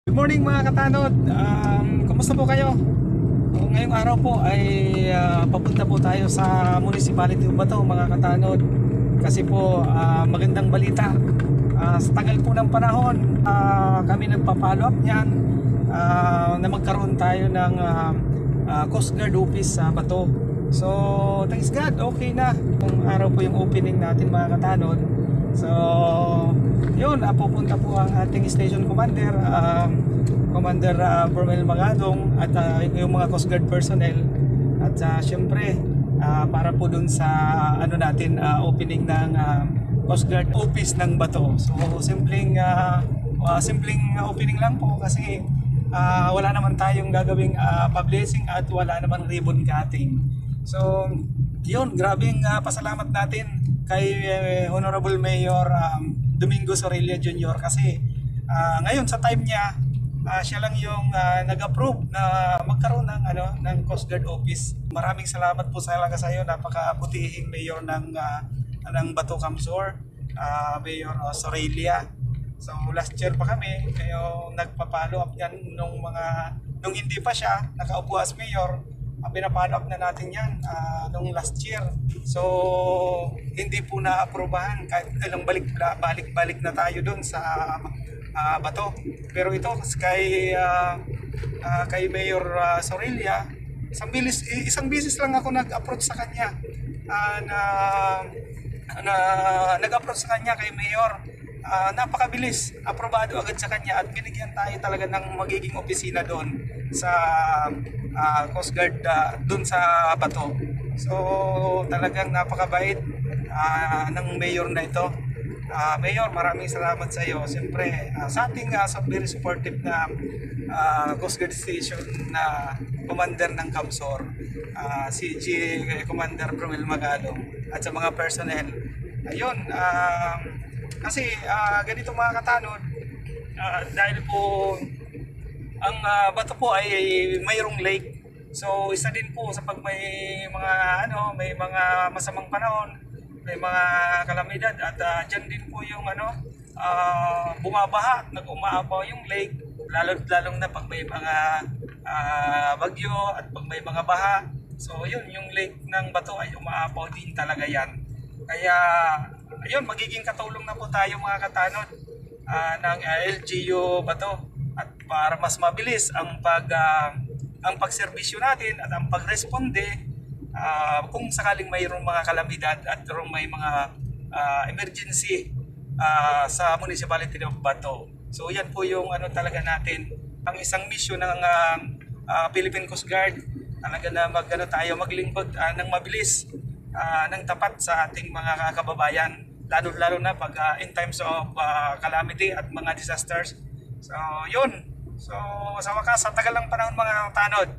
Good morning mga katanod. Kumusta po kayo? Ngayong araw po ay papunta po tayo sa Municipality of Bato mga katanod. Kasi po magandang balita. Sa tagal po ng panahon, kami nagpa-follow up niyan na magkaroon tayo ng Coast Guard Office sa Bato. So thanks God, okay na. Kung araw po yung opening natin mga katanod. So yun, pupunta po ang ating station commander, Commander Bromel Magadong, at yung mga Coast Guard personnel. At syempre para po dun sa natin, opening ng Coast Guard Office ng Bato. So simpleng opening lang po kasi wala naman tayong gagawing publishing at wala naman ribbon cutting. So yun, grabing pasalamat natin kay Honorable Mayor Domingo Sorilla Jr. kasi ngayon sa time niya, siya lang yung nag-approve na magkaroon ng Coast Guard Office. Maraming salamat po talaga sa iyo, napakabutihing mayor ng Bato Kamsur, Mayor Sorilla. So last year pa kami kayo nagpa-follow up yan nung hindi pa siya nakaupo as mayor. Pinapollow up na natin yan nung last year. So hindi po na-aprobahan kahit ilang balik na tayo doon sa Bato. Pero ito kay Mayor Sorilla, isang bisis lang ako nag-approach sa kanya nag-approach sa kanya kay Mayor. Napakabilis, aprobado agad sa kanya at binigyan tayo talaga ng magiging opisina doon sa Coast Guard doon sa Bato. So talagang napakabait ng mayor na ito. Mayor, maraming salamat sa iyo. Siyempre sa ating very supportive na Coast Guard Station na commander ng Kamsur, CG Commander Bromel Magadong, at sa mga personnel. Ayun, kasi ganito mga katanod, dahil po ang Bato po ay mayroong lake. So isa din po sa pag may mga masamang panahon, may mga kalamidad, at dyan din po yung bumabaha, nag-umaapaw yung lake, lalong na pag may mga bagyo at pag may mga baha. So yun, yung lake ng Bato ay umaapaw din talaga yan. Kaya ayun, magiging katulong na po tayo mga katanod ng LGU Bato, at para mas mabilis ang pagserbisyo natin at ang pagresponde kung sakaling mayroong mga kalamidad at may mga emergency sa Municipality of Bato. So yan po yung talaga natin, ang isang mission ng Philippine Coast Guard, talaga na tayo maglingkod ng mabilis, ng tapat sa ating mga kababayan, lalo na pag in times of calamity at mga disasters. So yun, so sa wakas, sa tagal ng panahon mga tanod,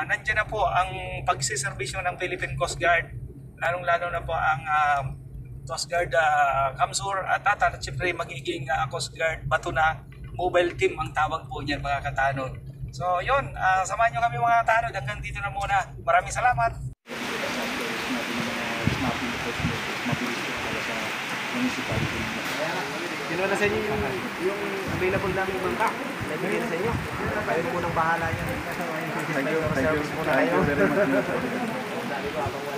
nandiyan na po ang pagsiservisyo ng Philippine Coast Guard, lalo na po ang Coast Guard Kamsur at siyempre magiging Coast Guard Bato na mobile team ang tawag po niyan mga katanod. So yun, samahan nyo kami mga tanod, hanggang dito na muna. Maraming salamat. Kinuha na sa inyo yung available namin bangka. Nabigay na sa inyo. Kayo po nang bahala yan. Thank you very much.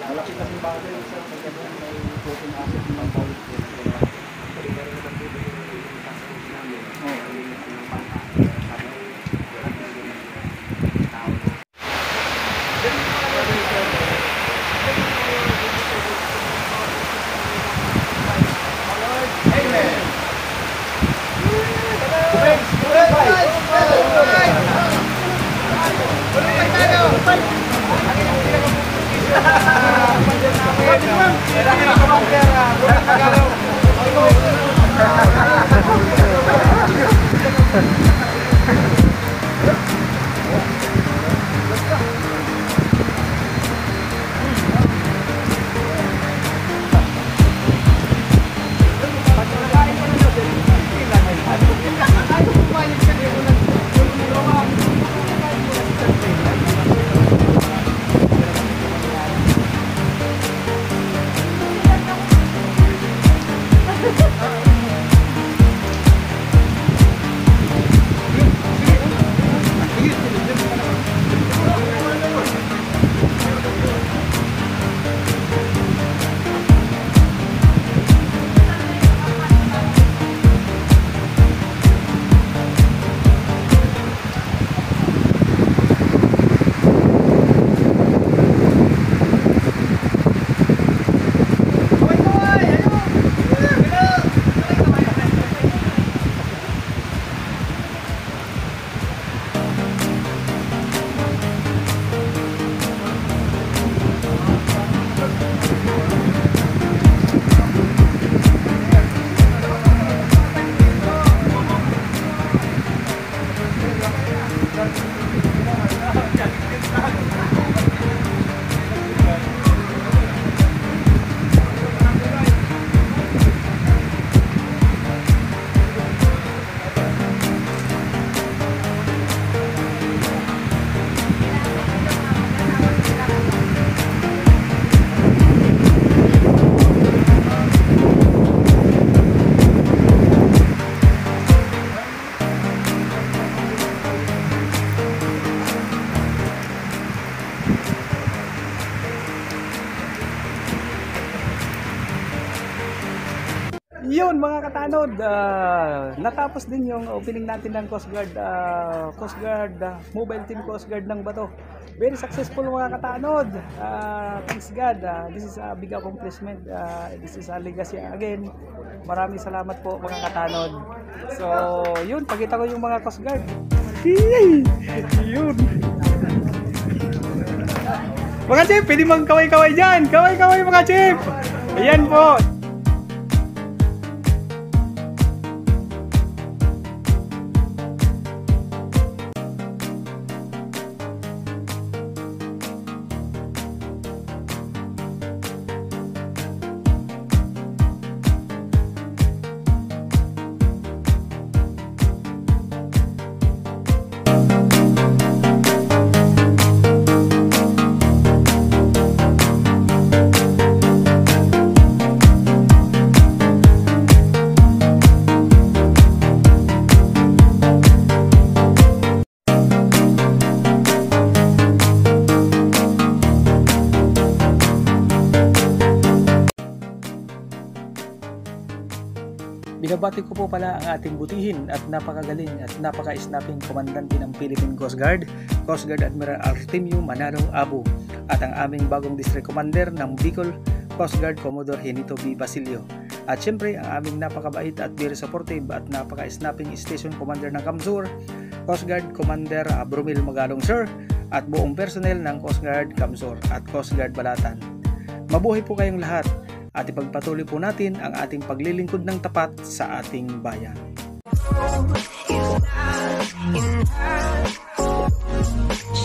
Malapit na yung bago sa pagkakaroon may floating asset ng bawat. Yun mga katanod, natapos din yung opening natin ng Coast Guard, Mobile Team Coast Guard ng Bato. Very successful mga katanod. Thanks God. This is a big accomplishment. This is a legacy again. Maraming salamat po mga katanod. So, yun, pakita ko yung mga Coast Guard. Yun. Mga chip, pwede mang kaway-kaway dyan. Kaway-kaway mga chip. Ayan po. Binabati ko po pala ang ating butihin at napakagaling at napaka-snapping komandante ng Philippine Coast Guard, Coast Guard Admiral Artemio Manalo Abu, at ang aming bagong District Commander ng Bicol, Coast Guard Commodore Henito B. Basilio. At syempre ang aming napakabait at very supportive at napaka-snapping Station Commander ng Camsur, Coast Guard Commander Bromil Magalong Sir, at buong personnel ng Coast Guard Camsur at Coast Guard Balatan. Mabuhay po kayong lahat at ipagpatuloy po natin ang ating paglilingkod ng tapat sa ating bayan.